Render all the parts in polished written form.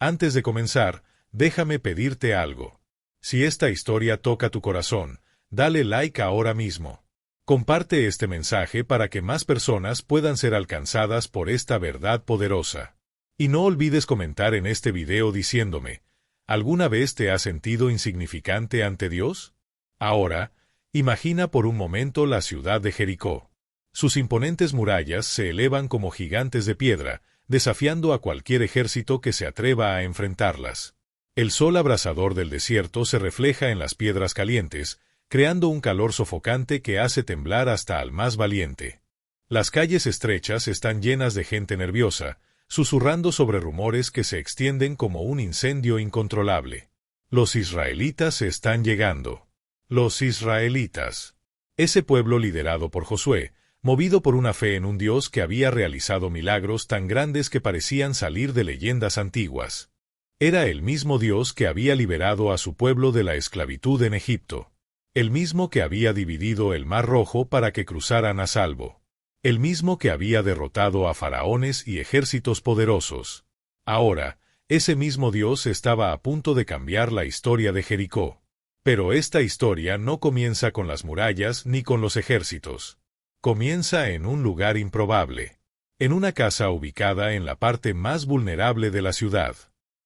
Antes de comenzar, déjame pedirte algo. Si esta historia toca tu corazón, dale like ahora mismo. Comparte este mensaje para que más personas puedan ser alcanzadas por esta verdad poderosa. Y no olvides comentar en este video diciéndome, ¿alguna vez te has sentido insignificante ante Dios? Ahora, imagina por un momento la ciudad de Jericó. Sus imponentes murallas se elevan como gigantes de piedra, desafiando a cualquier ejército que se atreva a enfrentarlas. El sol abrasador del desierto se refleja en las piedras calientes, creando un calor sofocante que hace temblar hasta al más valiente. Las calles estrechas están llenas de gente nerviosa, susurrando sobre rumores que se extienden como un incendio incontrolable. Los israelitas están llegando. Los israelitas. Ese pueblo liderado por Josué, movido por una fe en un Dios que había realizado milagros tan grandes que parecían salir de leyendas antiguas. Era el mismo Dios que había liberado a su pueblo de la esclavitud en Egipto. El mismo que había dividido el Mar Rojo para que cruzaran a salvo. El mismo que había derrotado a faraones y ejércitos poderosos. Ahora, ese mismo Dios estaba a punto de cambiar la historia de Jericó. Pero esta historia no comienza con las murallas ni con los ejércitos. Comienza en un lugar improbable. En una casa ubicada en la parte más vulnerable de la ciudad,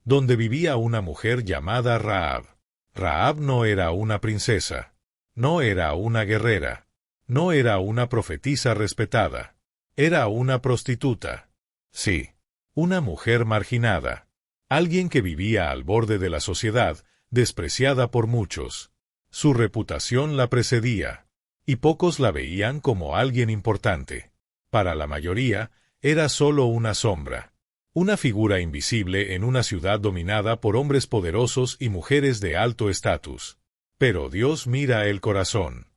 donde vivía una mujer llamada Rahab. Rahab no era una princesa. No era una guerrera. No era una profetisa respetada. Era una prostituta. Sí, una mujer marginada. Alguien que vivía al borde de la sociedad, despreciada por muchos. Su reputación la precedía, y pocos la veían como alguien importante. Para la mayoría, era solo una sombra. Una figura invisible en una ciudad dominada por hombres poderosos y mujeres de alto estatus. Pero Dios mira el corazón.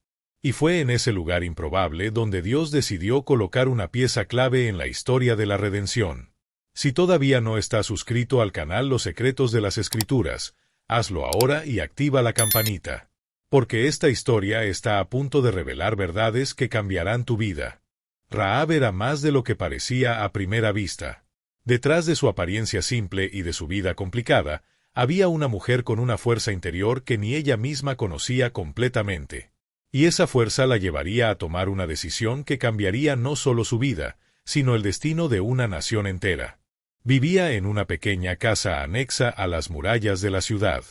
Y fue en ese lugar improbable donde Dios decidió colocar una pieza clave en la historia de la redención. Si todavía no estás suscrito al canal Los Secretos de las Escrituras, hazlo ahora y activa la campanita. Porque esta historia está a punto de revelar verdades que cambiarán tu vida. Rahab era más de lo que parecía a primera vista. Detrás de su apariencia simple y de su vida complicada, había una mujer con una fuerza interior que ni ella misma conocía completamente. Y esa fuerza la llevaría a tomar una decisión que cambiaría no solo su vida, sino el destino de una nación entera. Vivía en una pequeña casa anexa a las murallas de la ciudad.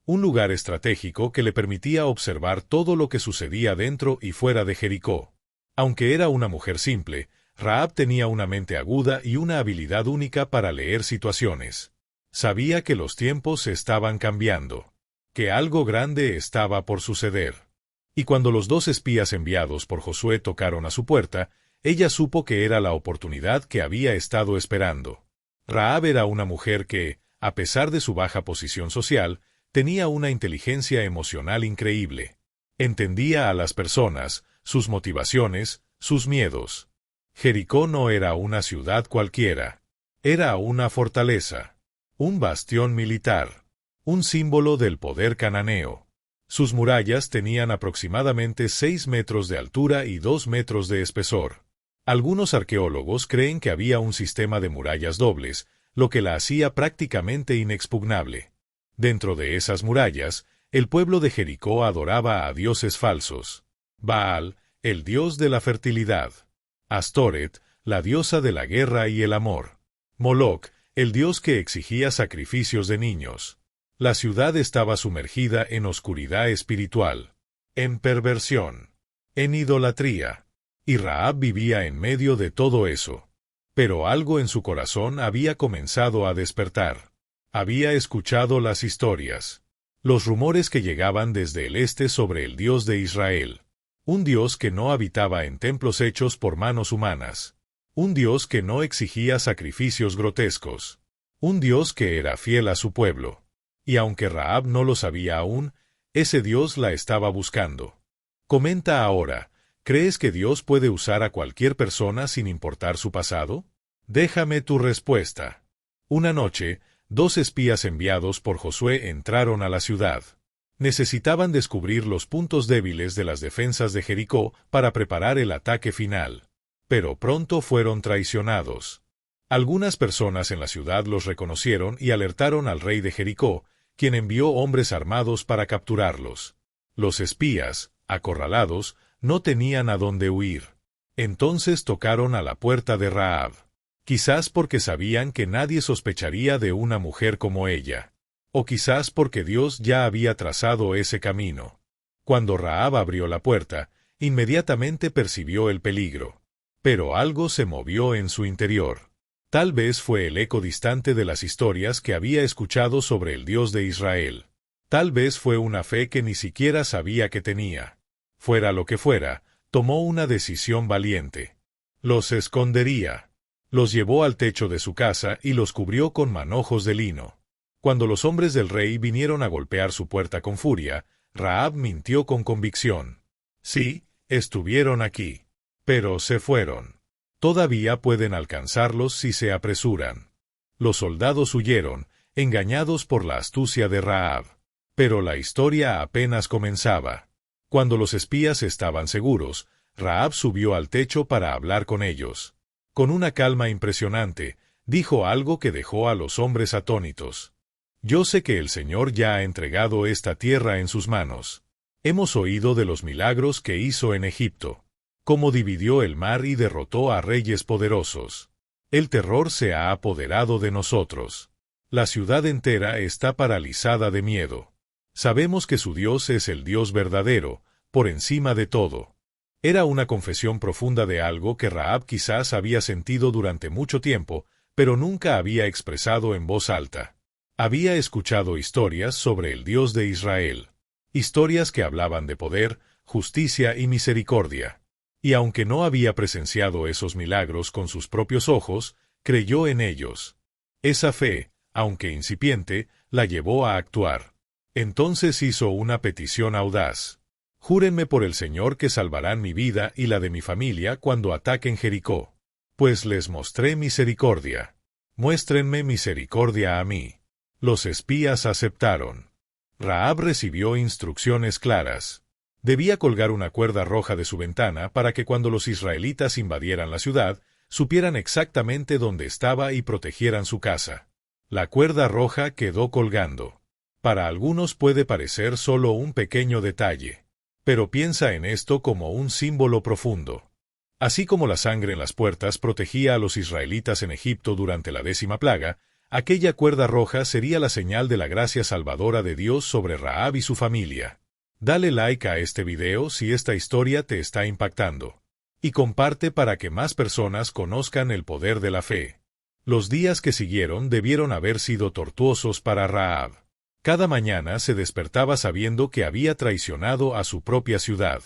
Un lugar estratégico que le permitía observar todo lo que sucedía dentro y fuera de Jericó. Aunque era una mujer simple, Rahab tenía una mente aguda y una habilidad única para leer situaciones. Sabía que los tiempos estaban cambiando, que algo grande estaba por suceder. Y cuando los 2 espías enviados por Josué tocaron a su puerta, ella supo que era la oportunidad que había estado esperando. Rahab era una mujer que, a pesar de su baja posición social, tenía una inteligencia emocional increíble. Entendía a las personas, sus motivaciones, sus miedos. Jericó no era una ciudad cualquiera. Era una fortaleza. Un bastión militar. Un símbolo del poder cananeo. Sus murallas tenían aproximadamente 6 metros de altura y 2 metros de espesor. Algunos arqueólogos creen que había un sistema de murallas dobles, lo que la hacía prácticamente inexpugnable. Dentro de esas murallas, el pueblo de Jericó adoraba a dioses falsos. Baal, el dios de la fertilidad. Astoret, la diosa de la guerra y el amor. Moloc, el dios que exigía sacrificios de niños. La ciudad estaba sumergida en oscuridad espiritual, en perversión, en idolatría. Y Rahab vivía en medio de todo eso. Pero algo en su corazón había comenzado a despertar. Había escuchado las historias, los rumores que llegaban desde el este sobre el Dios de Israel. Un Dios que no habitaba en templos hechos por manos humanas. Un Dios que no exigía sacrificios grotescos. Un Dios que era fiel a su pueblo. Y aunque Rahab no lo sabía aún, ese Dios la estaba buscando. Comenta ahora, ¿crees que Dios puede usar a cualquier persona sin importar su pasado? Déjame tu respuesta. Una noche, 2 espías enviados por Josué entraron a la ciudad. Necesitaban descubrir los puntos débiles de las defensas de Jericó para preparar el ataque final. Pero pronto fueron traicionados. Algunas personas en la ciudad los reconocieron y alertaron al rey de Jericó, quien envió hombres armados para capturarlos. Los espías, acorralados, no tenían a dónde huir. Entonces tocaron a la puerta de Rahab. Quizás porque sabían que nadie sospecharía de una mujer como ella. O quizás porque Dios ya había trazado ese camino. Cuando Rahab abrió la puerta, inmediatamente percibió el peligro. Pero algo se movió en su interior. Tal vez fue el eco distante de las historias que había escuchado sobre el Dios de Israel. Tal vez fue una fe que ni siquiera sabía que tenía. Fuera lo que fuera, tomó una decisión valiente. Los escondería. Los llevó al techo de su casa y los cubrió con manojos de lino. Cuando los hombres del rey vinieron a golpear su puerta con furia, Rahab mintió con convicción. Sí, estuvieron aquí. Pero se fueron. Todavía pueden alcanzarlos si se apresuran. Los soldados huyeron, engañados por la astucia de Rahab. Pero la historia apenas comenzaba. Cuando los espías estaban seguros, Rahab subió al techo para hablar con ellos. Con una calma impresionante, dijo algo que dejó a los hombres atónitos. Yo sé que el Señor ya ha entregado esta tierra en sus manos. Hemos oído de los milagros que hizo en Egipto. Cómo dividió el mar y derrotó a reyes poderosos. El terror se ha apoderado de nosotros. La ciudad entera está paralizada de miedo. Sabemos que su Dios es el Dios verdadero, por encima de todo. Era una confesión profunda de algo que Rahab quizás había sentido durante mucho tiempo, pero nunca había expresado en voz alta. Había escuchado historias sobre el Dios de Israel. Historias que hablaban de poder, justicia y misericordia. Y aunque no había presenciado esos milagros con sus propios ojos, creyó en ellos. Esa fe, aunque incipiente, la llevó a actuar. Entonces hizo una petición audaz. Júrenme por el Señor que salvarán mi vida y la de mi familia cuando ataquen Jericó. Pues les mostré misericordia. Muéstrenme misericordia a mí. Los espías aceptaron. Rahab recibió instrucciones claras. Debía colgar una cuerda roja de su ventana para que cuando los israelitas invadieran la ciudad, supieran exactamente dónde estaba y protegieran su casa. La cuerda roja quedó colgando. Para algunos puede parecer solo un pequeño detalle. Pero piensa en esto como un símbolo profundo. Así como la sangre en las puertas protegía a los israelitas en Egipto durante la 10ª plaga, aquella cuerda roja sería la señal de la gracia salvadora de Dios sobre Rahab y su familia. Dale like a este video si esta historia te está impactando. Y comparte para que más personas conozcan el poder de la fe. Los días que siguieron debieron haber sido tortuosos para Rahab. Cada mañana se despertaba sabiendo que había traicionado a su propia ciudad.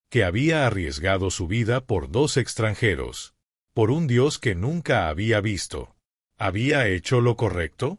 Que había arriesgado su vida por 2 extranjeros. Por un Dios que nunca había visto. ¿Había hecho lo correcto?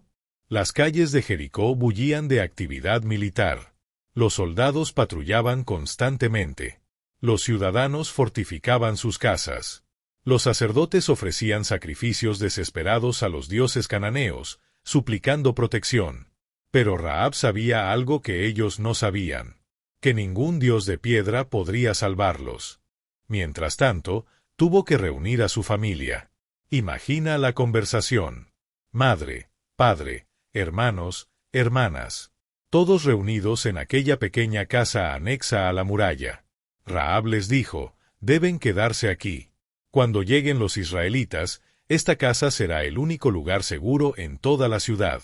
Las calles de Jericó bullían de actividad militar. Los soldados patrullaban constantemente. Los ciudadanos fortificaban sus casas. Los sacerdotes ofrecían sacrificios desesperados a los dioses cananeos, suplicando protección. Pero Rahab sabía algo que ellos no sabían. Que ningún dios de piedra podría salvarlos. Mientras tanto, tuvo que reunir a su familia. Imagina la conversación. Madre, padre, hermanos, hermanas. Todos reunidos en aquella pequeña casa anexa a la muralla. Rahab les dijo, deben quedarse aquí. Cuando lleguen los israelitas, esta casa será el único lugar seguro en toda la ciudad.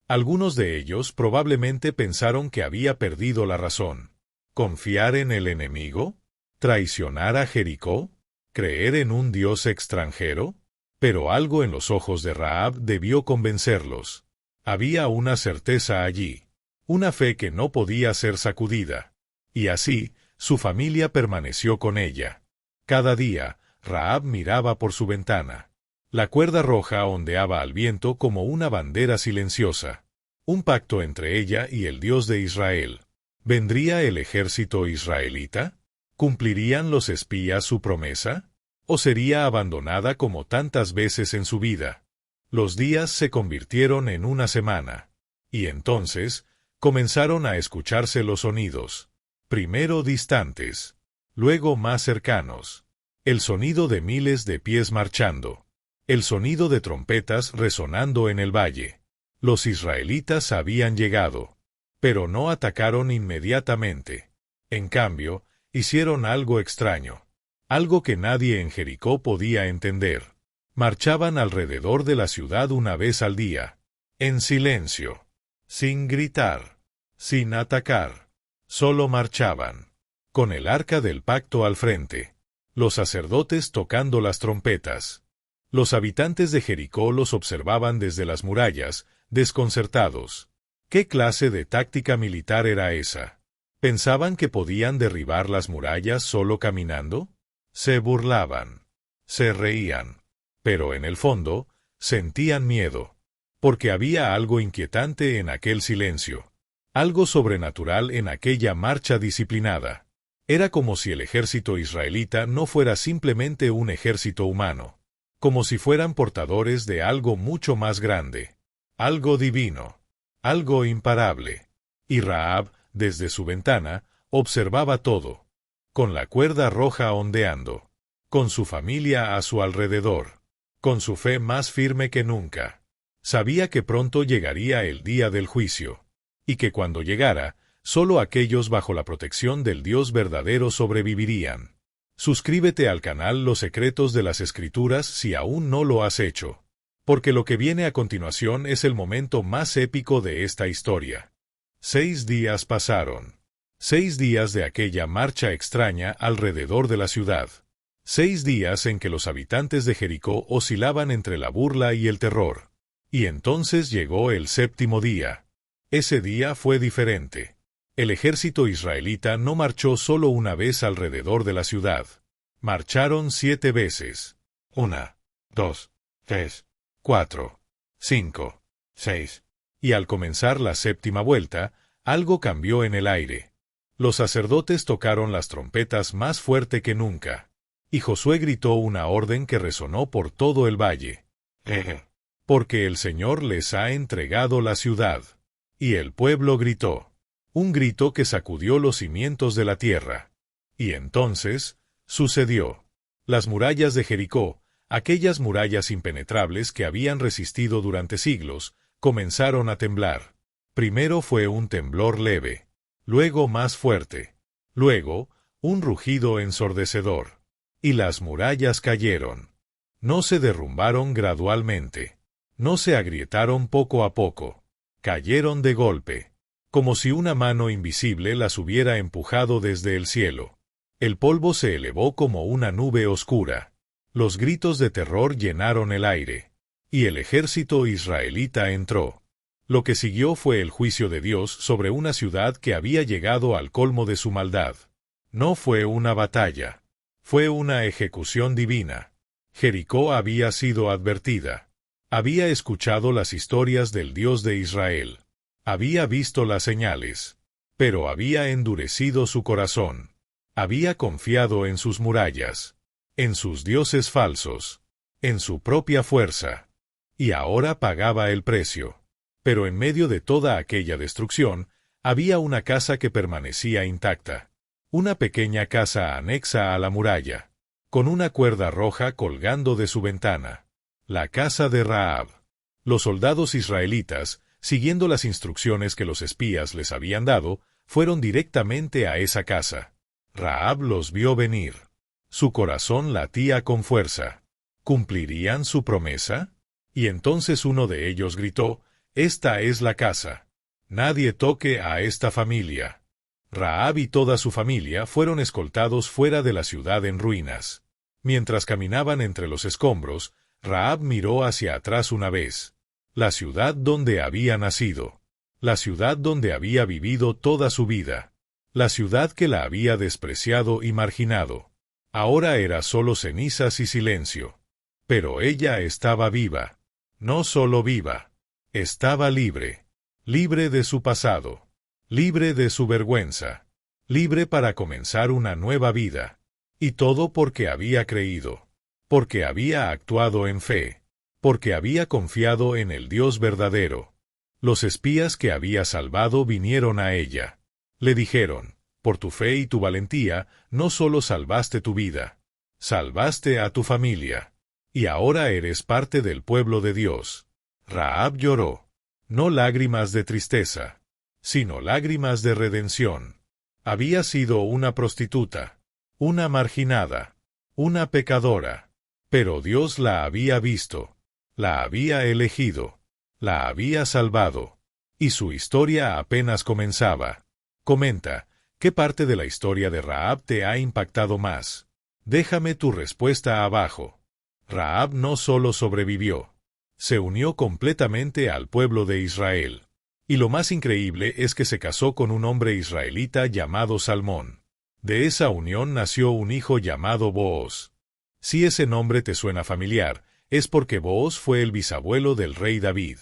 Algunos de ellos probablemente pensaron que había perdido la razón. ¿Confiar en el enemigo? ¿Traicionar a Jericó? ¿Creer en un dios extranjero? Pero algo en los ojos de Rahab debió convencerlos. Había una certeza allí. Una fe que no podía ser sacudida. Y así, su familia permaneció con ella. Cada día, Rahab miraba por su ventana. La cuerda roja ondeaba al viento como una bandera silenciosa. Un pacto entre ella y el Dios de Israel. ¿Vendría el ejército israelita? ¿Cumplirían los espías su promesa? ¿O sería abandonada como tantas veces en su vida? Los días se convirtieron en una semana. Y entonces, comenzaron a escucharse los sonidos. Primero distantes. Luego más cercanos. El sonido de miles de pies marchando. el sonido de trompetas resonando en el valle. Los israelitas habían llegado, pero no atacaron inmediatamente. En cambio, hicieron algo extraño, algo que nadie en Jericó podía entender. Marchaban alrededor de la ciudad una vez al día, en silencio, sin gritar, sin atacar. Solo marchaban, con el arca del pacto al frente, los sacerdotes tocando las trompetas. Los habitantes de Jericó los observaban desde las murallas, desconcertados. ¿Qué clase de táctica militar era esa? ¿Pensaban que podían derribar las murallas solo caminando? Se burlaban, se reían, pero en el fondo, sentían miedo, porque había algo inquietante en aquel silencio, algo sobrenatural en aquella marcha disciplinada. Era como si el ejército israelita no fuera simplemente un ejército humano, como si fueran portadores de algo mucho más grande, algo divino, algo imparable. Y Rahab, desde su ventana, observaba todo, con la cuerda roja ondeando, con su familia a su alrededor, con su fe más firme que nunca. Sabía que pronto llegaría el día del juicio, y que cuando llegara, solo aquellos bajo la protección del Dios verdadero sobrevivirían. Suscríbete al canal Los Secretos de las Escrituras si aún no lo has hecho, porque lo que viene a continuación es el momento más épico de esta historia. 6 días pasaron. 6 días de aquella marcha extraña alrededor de la ciudad. 6 días en que los habitantes de Jericó oscilaban entre la burla y el terror. Y entonces llegó el 7º día. Ese día fue diferente. El ejército israelita no marchó solo una vez alrededor de la ciudad. Marcharon 7 veces. 1, 2, 3, 4, 5, 6. Y al comenzar la 7ª vuelta, algo cambió en el aire. Los sacerdotes tocaron las trompetas más fuerte que nunca. Y Josué gritó una orden que resonó por todo el valle. Porque el Señor les ha entregado la ciudad. Y el pueblo gritó. Un grito que sacudió los cimientos de la tierra. Y entonces, sucedió. Las murallas de Jericó, aquellas murallas impenetrables que habían resistido durante siglos, comenzaron a temblar. Primero fue un temblor leve, luego más fuerte, luego, un rugido ensordecedor. Y las murallas cayeron. No se derrumbaron gradualmente. No se agrietaron poco a poco. Cayeron de golpe, como si una mano invisible las hubiera empujado desde el cielo. El polvo se elevó como una nube oscura. Los gritos de terror llenaron el aire. Y el ejército israelita entró. Lo que siguió fue el juicio de Dios sobre una ciudad que había llegado al colmo de su maldad. No fue una batalla. Fue una ejecución divina. Jericó había sido advertida. Había escuchado las historias del Dios de Israel. Había visto las señales. Pero había endurecido su corazón. Había confiado en sus murallas, en sus dioses falsos, en su propia fuerza. Y ahora pagaba el precio. Pero en medio de toda aquella destrucción, había una casa que permanecía intacta. Una pequeña casa anexa a la muralla, con una cuerda roja colgando de su ventana. La casa de Rahab. Los soldados israelitas, siguiendo las instrucciones que los espías les habían dado, fueron directamente a esa casa. Rahab los vio venir. Su corazón latía con fuerza. ¿Cumplirían su promesa? Y entonces uno de ellos gritó: «Esta es la casa. Nadie toque a esta familia». Rahab y toda su familia fueron escoltados fuera de la ciudad en ruinas. Mientras caminaban entre los escombros, Rahab miró hacia atrás una vez. La ciudad donde había nacido. La ciudad donde había vivido toda su vida. La ciudad que la había despreciado y marginado. Ahora era solo cenizas y silencio. Pero ella estaba viva. No solo viva. Estaba libre. Libre de su pasado. Libre de su vergüenza. Libre para comenzar una nueva vida. Y todo porque había creído. Porque había actuado en fe. Porque había confiado en el Dios verdadero. Los espías que había salvado vinieron a ella. Le dijeron: «Por tu fe y tu valentía, no solo salvaste tu vida, salvaste a tu familia». y ahora eres parte del pueblo de Dios. Rahab lloró. No lágrimas de tristeza, sino lágrimas de redención. Había sido una prostituta, una marginada, una pecadora, pero Dios la había visto, la había elegido, la había salvado, y su historia apenas comenzaba. Comenta, ¿qué parte de la historia de Rahab te ha impactado más? Déjame tu respuesta abajo. Rahab no solo sobrevivió, se unió completamente al pueblo de Israel. Y lo más increíble es que se casó con un hombre israelita llamado Salmón. De esa unión nació un hijo llamado Booz. Si ese nombre te suena familiar, es porque Booz fue el bisabuelo del rey David.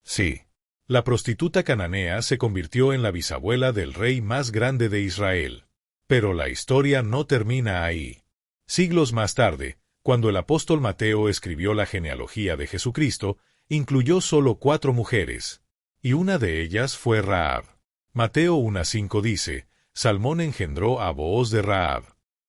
Sí. La prostituta cananea se convirtió en la bisabuela del rey más grande de Israel. Pero la historia no termina ahí. Siglos más tarde, cuando el apóstol Mateo escribió la genealogía de Jesucristo, incluyó solo 4 mujeres, y una de ellas fue Rahab. Mateo 1:5 dice, Salmón engendró a Booz de Rahab.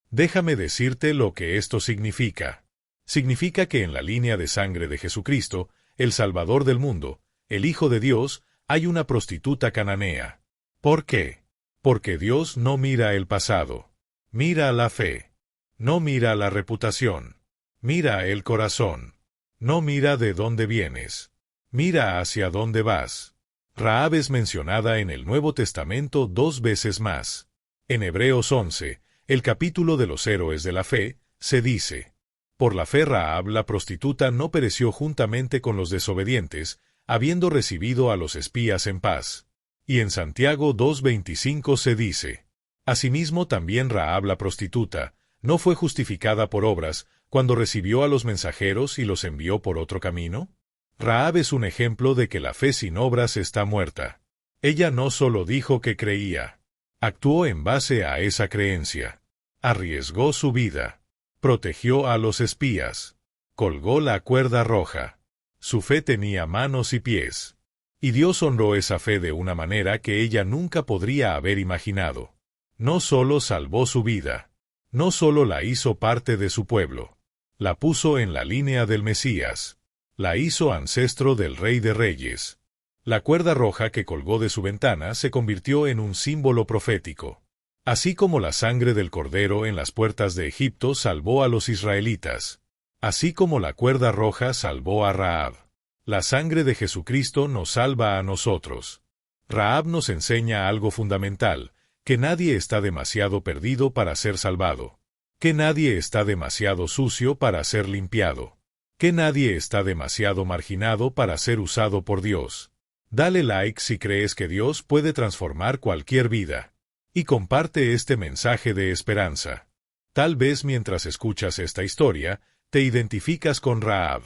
Déjame decirte lo que esto significa. Significa que en la línea de sangre de Jesucristo, el Salvador del mundo, el Hijo de Dios, hay una prostituta cananea. ¿Por qué? Porque Dios no mira el pasado. Mira la fe. No mira la reputación. Mira el corazón. No mira de dónde vienes. Mira hacia dónde vas. Rahab es mencionada en el Nuevo Testamento 2 veces más. En Hebreos 11, el capítulo de los héroes de la fe, se dice: Por la fe Rahab la prostituta no pereció juntamente con los desobedientes, habiendo recibido a los espías en paz. Y en Santiago 2:25 se dice: Asimismo también Rahab la prostituta no fue justificada por obras, cuando recibió a los mensajeros y los envió por otro camino. Rahab es un ejemplo de que la fe sin obras está muerta. Ella no solo dijo que creía, actuó en base a esa creencia. Arriesgó su vida. Protegió a los espías. Colgó la cuerda roja. Su fe tenía manos y pies. Y Dios honró esa fe de una manera que ella nunca podría haber imaginado. No solo salvó su vida. No solo la hizo parte de su pueblo. La puso en la línea del Mesías. La hizo ancestro del Rey de Reyes. La cuerda roja que colgó de su ventana se convirtió en un símbolo profético. Así como la sangre del cordero en las puertas de Egipto salvó a los israelitas. Así como la cuerda roja salvó a Rahab. La sangre de Jesucristo nos salva a nosotros. Rahab nos enseña algo fundamental, que nadie está demasiado perdido para ser salvado. Que nadie está demasiado sucio para ser limpiado. Que nadie está demasiado marginado para ser usado por Dios. Dale like si crees que Dios puede transformar cualquier vida. Y comparte este mensaje de esperanza. Tal vez mientras escuchas esta historia, te identificas con Rahab.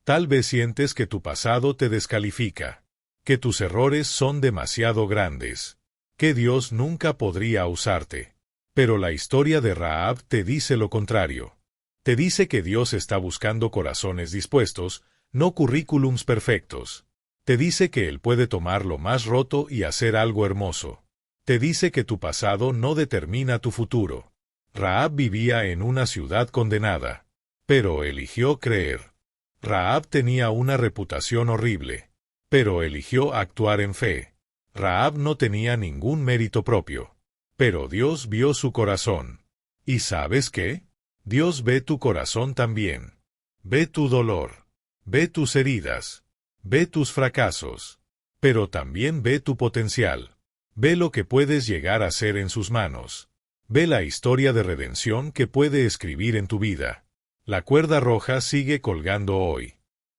Tal vez sientes que tu pasado te descalifica. Que tus errores son demasiado grandes. Que Dios nunca podría usarte. Pero la historia de Rahab te dice lo contrario. Te dice que Dios está buscando corazones dispuestos, no currículums perfectos. Te dice que Él puede tomar lo más roto y hacer algo hermoso. Te dice que tu pasado no determina tu futuro. Rahab vivía en una ciudad condenada, pero eligió creer. Rahab tenía una reputación horrible, pero eligió actuar en fe. Rahab no tenía ningún mérito propio, pero Dios vio su corazón. ¿Y sabes qué? Dios ve tu corazón también. Ve tu dolor. Ve tus heridas. Ve tus fracasos. Pero también ve tu potencial. Ve lo que puedes llegar a ser en sus manos. Ve la historia de redención que puede escribir en tu vida. La cuerda roja sigue colgando hoy.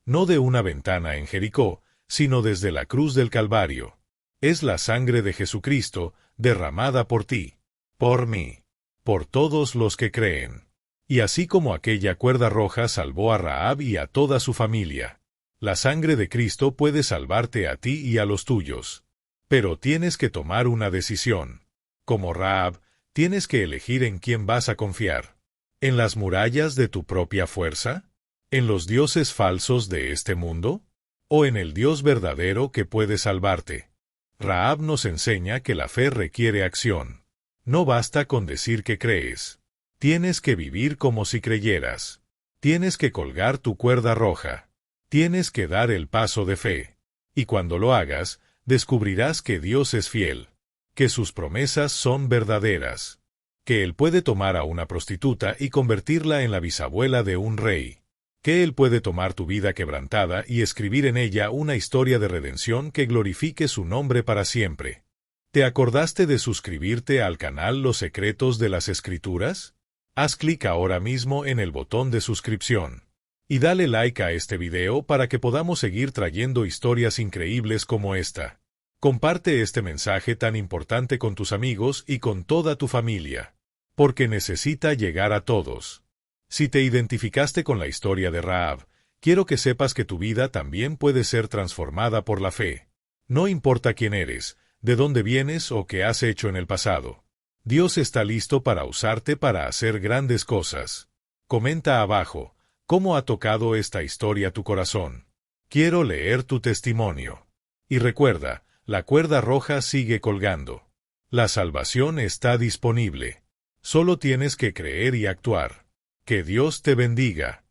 No de una ventana en Jericó, sino desde la cruz del Calvario. Es la sangre de Jesucristo, derramada por ti, por mí, por todos los que creen. Y así como aquella cuerda roja salvó a Rahab y a toda su familia, la sangre de Cristo puede salvarte a ti y a los tuyos. Pero tienes que tomar una decisión. Como Rahab, tienes que elegir en quién vas a confiar. ¿En las murallas de tu propia fuerza? ¿En los dioses falsos de este mundo? ¿O en el Dios verdadero que puede salvarte? Rahab nos enseña que la fe requiere acción. No basta con decir que crees. Tienes que vivir como si creyeras. Tienes que colgar tu cuerda roja. Tienes que dar el paso de fe. Y cuando lo hagas, descubrirás que Dios es fiel, que sus promesas son verdaderas, que Él puede tomar a una prostituta y convertirla en la bisabuela de un rey, que Él puede tomar tu vida quebrantada y escribir en ella una historia de redención que glorifique su nombre para siempre. ¿Te acordaste de suscribirte al canal Los Secretos de las Escrituras? Haz clic ahora mismo en el botón de suscripción. Y dale like a este video para que podamos seguir trayendo historias increíbles como esta. Comparte este mensaje tan importante con tus amigos y con toda tu familia, porque necesita llegar a todos. Si te identificaste con la historia de Rahab, quiero que sepas que tu vida también puede ser transformada por la fe. No importa quién eres, de dónde vienes o qué has hecho en el pasado. Dios está listo para usarte para hacer grandes cosas. Comenta abajo, ¿cómo ha tocado esta historia tu corazón? Quiero leer tu testimonio. Y recuerda, la cuerda roja sigue colgando. La salvación está disponible. Solo tienes que creer y actuar. Que Dios te bendiga.